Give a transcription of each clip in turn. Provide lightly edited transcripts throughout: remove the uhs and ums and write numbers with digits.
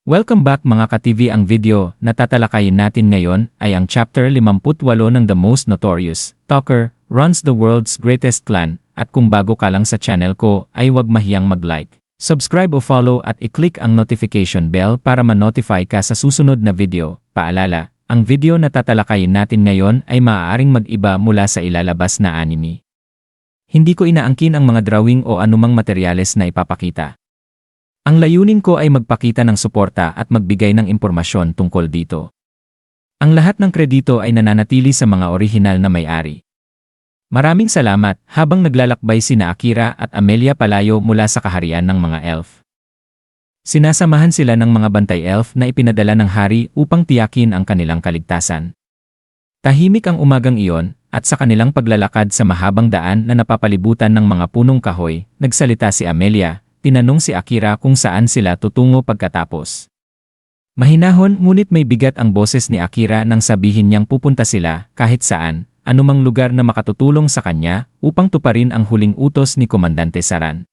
Welcome back mga ka-TV. Ang video na tatalakayin natin ngayon ay ang chapter 58 ng The Most Notorious Talker Runs the World's Greatest Clan, at kung bago ka lang sa channel ko ay huwag mahiyang mag-like, subscribe o follow at i-click ang notification bell para ma-notify ka sa susunod na video. Paalala, ang video na tatalakayin natin ngayon ay maaaring mag-iba mula sa ilalabas na anime. Hindi ko inaangkin ang mga drawing o anumang materyales na ipapakita. Ang layunin ko ay magpakita ng suporta at magbigay ng impormasyon tungkol dito. Ang lahat ng kredito ay nananatili sa mga orihinal na may-ari. Maraming salamat. Habang naglalakbay sina Akira at Amelia palayo mula sa kaharian ng mga elf, sinasamahan sila ng mga bantay elf na ipinadala ng hari upang tiyakin ang kanilang kaligtasan. Tahimik ang umagang iyon, at sa kanilang paglalakad sa mahabang daan na napapalibutan ng mga punong kahoy, nagsalita si Amelia. Tinanong si Akira kung saan sila tutungo pagkatapos. Mahinahon ngunit may bigat ang boses ni Akira nang sabihin niyang pupunta sila kahit saan, anumang lugar na makatutulong sa kanya upang tuparin ang huling utos ni Komandante Saran.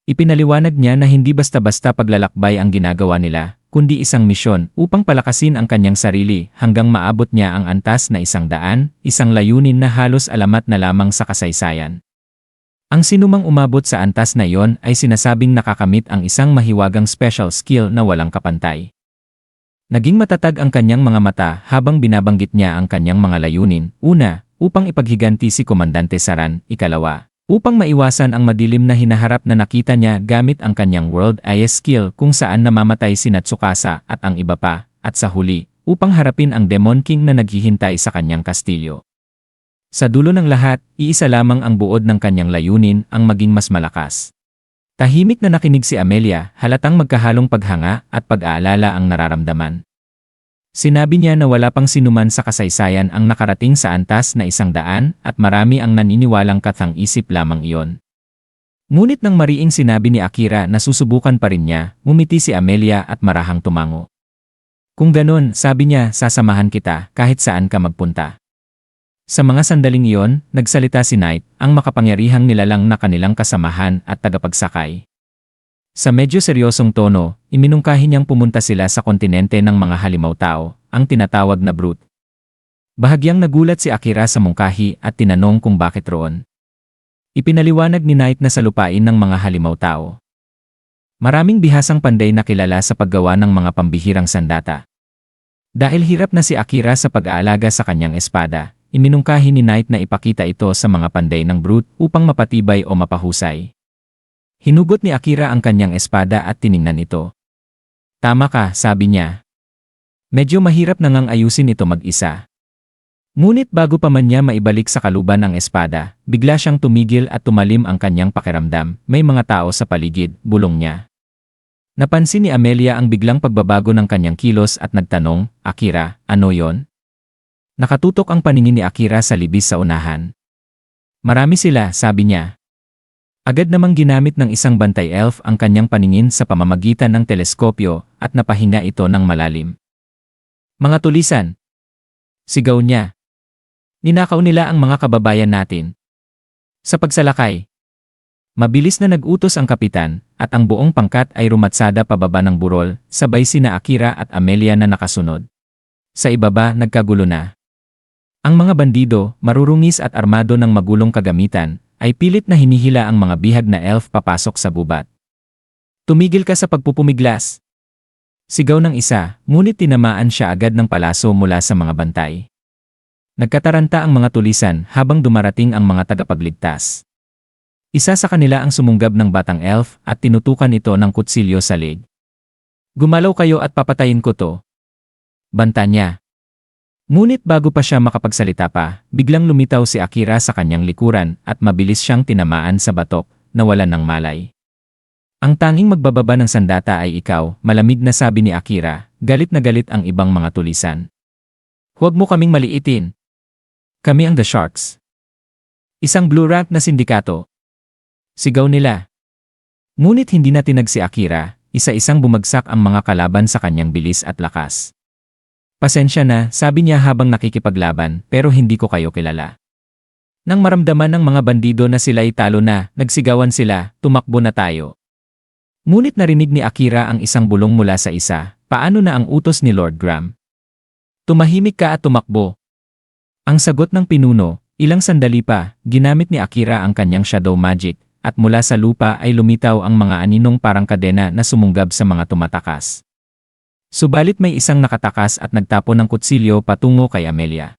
Ipinaliwanag niya na hindi basta-basta paglalakbay ang ginagawa nila, kundi isang misyon upang palakasin ang kanyang sarili hanggang maabot niya ang antas na 100, isang layunin na halos alamat na lamang sa kasaysayan. Ang sinumang umabot sa antas na iyon ay sinasabing nakakamit ang isang mahiwagang special skill na walang kapantay. Naging matatag ang kanyang mga mata habang binabanggit niya ang kanyang mga layunin. Una, upang ipaghiganti si Komandante Saran. Ikalawa, upang maiwasan ang madilim na hinaharap na nakita niya gamit ang kanyang World Eye skill kung saan namamatay si Natsukasa at ang iba pa. At sa huli, upang harapin ang Demon King na naghihintay sa kanyang kastilyo. Sa dulo ng lahat, iisa lamang ang buod ng kanyang layunin, ang maging mas malakas. Tahimik na nakinig si Amelia, halatang magkahalong paghanga at pag-aalala ang nararamdaman. Sinabi niya na wala pang sinuman sa kasaysayan ang nakarating sa antas na 100 at marami ang naniniwalang kathang-isip lamang iyon. Ngunit nang mariing sinabi ni Akira na susubukan pa rin niya, ngumiti si Amelia at marahang tumango. Kung ganon, sabi niya, sasamahan kita kahit saan ka magpunta. Sa mga sandaling iyon, nagsalita si Knight, ang makapangyarihang nilalang na kanilang kasamahan at tagapagsakay. Sa medyo seryosong tono, iminungkahi niyang pumunta sila sa kontinente ng mga halimaw-tao, ang tinatawag na brute. Bahagyang nagulat si Akira sa mungkahi at tinanong kung bakit roon. Ipinaliwanag ni Knight na sa lupain ng mga halimaw-tao. Maraming bihasang panday na kilala sa paggawa ng mga pambihirang sandata. Dahil hirap na si Akira sa pag-aalaga sa kanyang espada, iminungkahi ni Knight na ipakita ito sa mga panday ng brute upang mapatibay o mapahusay. Hinugot ni Akira ang kanyang espada at tiningnan ito. Tama ka, sabi niya. Medyo mahirap na ngang ayusin ito mag-isa. Ngunit bago pa man niya maibalik sa kaluban ang espada, bigla siyang tumigil at tumalim ang kanyang pakiramdam. May mga tao sa paligid, bulong niya. Napansin ni Amelia ang biglang pagbabago ng kanyang kilos at nagtanong, Akira, ano yon? Nakatutok ang paningin ni Akira sa libis sa unahan. Marami sila, sabi niya. Agad namang ginamit ng isang bantay elf ang kanyang paningin sa pamamagitan ng teleskopyo at napahinga ito ng malalim. Mga tulisan! Sigaw niya. Ninakaw nila ang mga kababayan natin. Sa pagsalakay, mabilis na nag-utos ang kapitan at ang buong pangkat ay rumatsada pababa ng burol, sabay sina Akira at Amelia na nakasunod. Sa ibaba, nagkagulo na. Ang mga bandido, marurungis at armado ng magulong kagamitan, ay pilit na hinihila ang mga bihag na elf papasok sa gubat. Tumigil ka sa pagpupumiglas! Sigaw ng isa, ngunit tinamaan siya agad ng palaso mula sa mga bantay. Nagkataranta ang mga tulisan habang dumarating ang mga tagapagligtas. Isa sa kanila ang sumunggab ng batang elf at tinutukan ito ng kutsilyo sa leg. Gumalaw kayo at papatayin ko to! Banta niya. Ngunit bago pa siya makapagsalita pa, biglang lumitaw si Akira sa kanyang likuran at mabilis siyang tinamaan sa batok, nawalan ng malay. Ang tanging magbababa ng sandata ay ikaw, malamig na sabi ni Akira, galit na galit ang ibang mga tulisan. Huwag mo kaming maliitin. Kami ang The Sharks. Isang blue rank na sindikato. Sigaw nila. Ngunit hindi na tinag si Akira, isa-isang bumagsak ang mga kalaban sa kanyang bilis at lakas. Pasensya na, sabi niya habang nakikipaglaban, pero hindi ko kayo kilala. Nang maramdaman ng mga bandido na sila'y talo na, nagsigawan sila, tumakbo na tayo. Ngunit narinig ni Akira ang isang bulong mula sa isa, paano na ang utos ni Lord Graham? Tumahimik ka at tumakbo. Ang sagot ng pinuno, ilang sandali pa, ginamit ni Akira ang kanyang shadow magic, at mula sa lupa ay lumitaw ang mga aninong parang kadena na sumunggab sa mga tumatakas. Subalit may isang nakatakas at nagtapon ng kutsilyo patungo kay Amelia.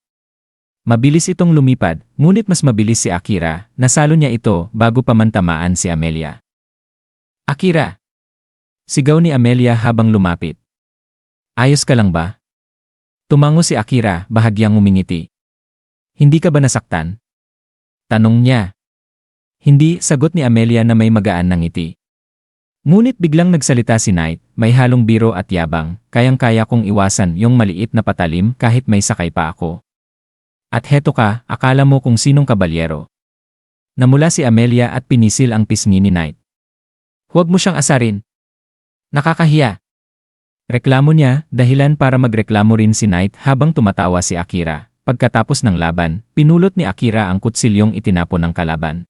Mabilis itong lumipad, ngunit mas mabilis si Akira, nasalo niya ito bago pa man tamaan si Amelia. Akira! Sigaw ni Amelia habang lumapit. Ayos ka lang ba? Tumango si Akira, bahagyang umingiti. Hindi ka ba nasaktan? Tanong niya. Hindi, sagot ni Amelia na may magaan ng ngiti. Ngunit biglang nagsalita si Knight, may halong biro at yabang, kayang-kaya kong iwasan yung maliit na patalim kahit may sakay pa ako. At heto ka, akala mo kung sinong kabalyero. Namula si Amelia at pinisil ang pisngi ni Knight. Huwag mo siyang asarin. Nakakahiya. Reklamo niya, dahilan para magreklamo rin si Knight habang tumatawa si Akira. Pagkatapos ng laban, pinulot ni Akira ang kutsilyong itinapon ng kalaban.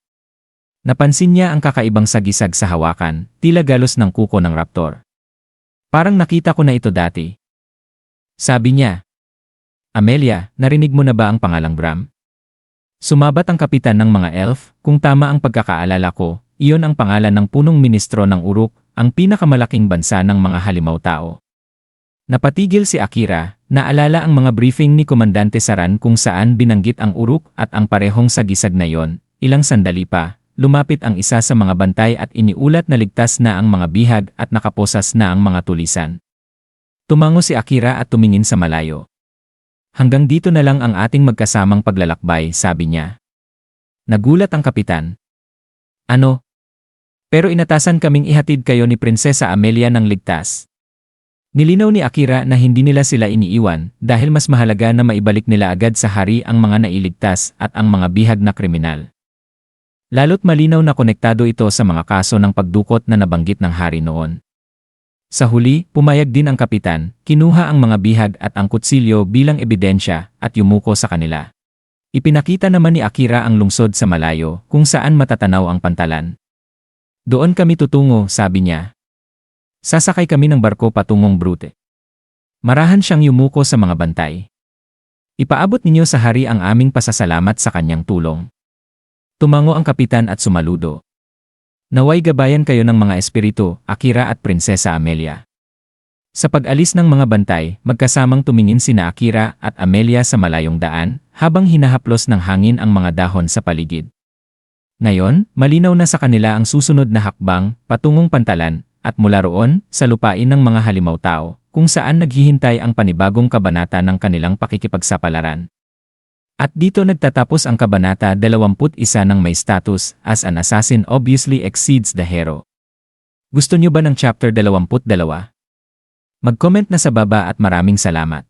Napansin niya ang kakaibang sagisag sa hawakan, tila galos ng kuko ng raptor. Parang nakita ko na ito dati. Sabi niya. Amelia, narinig mo na ba ang pangalang Bram? Sumabat ang kapitan ng mga elf, kung tama ang pagkakaalala ko, iyon ang pangalan ng punong ministro ng Uruk, ang pinakamalaking bansa ng mga halimaw-tao. Napatigil si Akira, naalala ang mga briefing ni Komandante Saran kung saan binanggit ang Uruk at ang parehong sagisag na yon. Ilang sandali pa, lumapit ang isa sa mga bantay at iniulat na ligtas na ang mga bihag at nakaposas na ang mga tulisan. Tumango si Akira at tumingin sa malayo. Hanggang dito na lang ang ating magkasamang paglalakbay, sabi niya. Nagulat ang kapitan. Ano? Pero inatasan kaming ihatid kayo ni Prinsesa Amelia ng ligtas. Nilinaw ni Akira na hindi nila sila iniiwan dahil mas mahalaga na maibalik nila agad sa hari ang mga nailigtas at ang mga bihag na kriminal. Lalo't malinaw na konektado ito sa mga kaso ng pagdukot na nabanggit ng hari noon. Sa huli, pumayag din ang kapitan, kinuha ang mga bihag at ang kutsilyo bilang ebidensya at yumuko sa kanila. Ipinakita naman ni Akira ang lungsod sa malayo kung saan matatanaw ang pantalan. Doon kami tutungo, sabi niya. Sasakay kami ng barko patungong Brute. Marahan siyang yumuko sa mga bantay. Ipaabot ninyo sa hari ang aming pasasalamat sa kanyang tulong. Tumango ang kapitan at sumaludo. Naway gabayan kayo ng mga espiritu, Akira at Prinsesa Amelia. Sa pag-alis ng mga bantay, magkasamang tumingin sina Akira at Amelia sa malayong daan, habang hinahaplos ng hangin ang mga dahon sa paligid. Ngayon, malinaw na sa kanila ang susunod na hakbang, patungong pantalan, at mula roon, sa lupain ng mga halimaw-tao, kung saan naghihintay ang panibagong kabanata ng kanilang pakikipagsapalaran. At dito nagtatapos ang kabanata 21 ng may status as an assassin obviously exceeds the hero. Gusto nyo ba ng chapter 22? Mag-comment na sa baba at maraming salamat.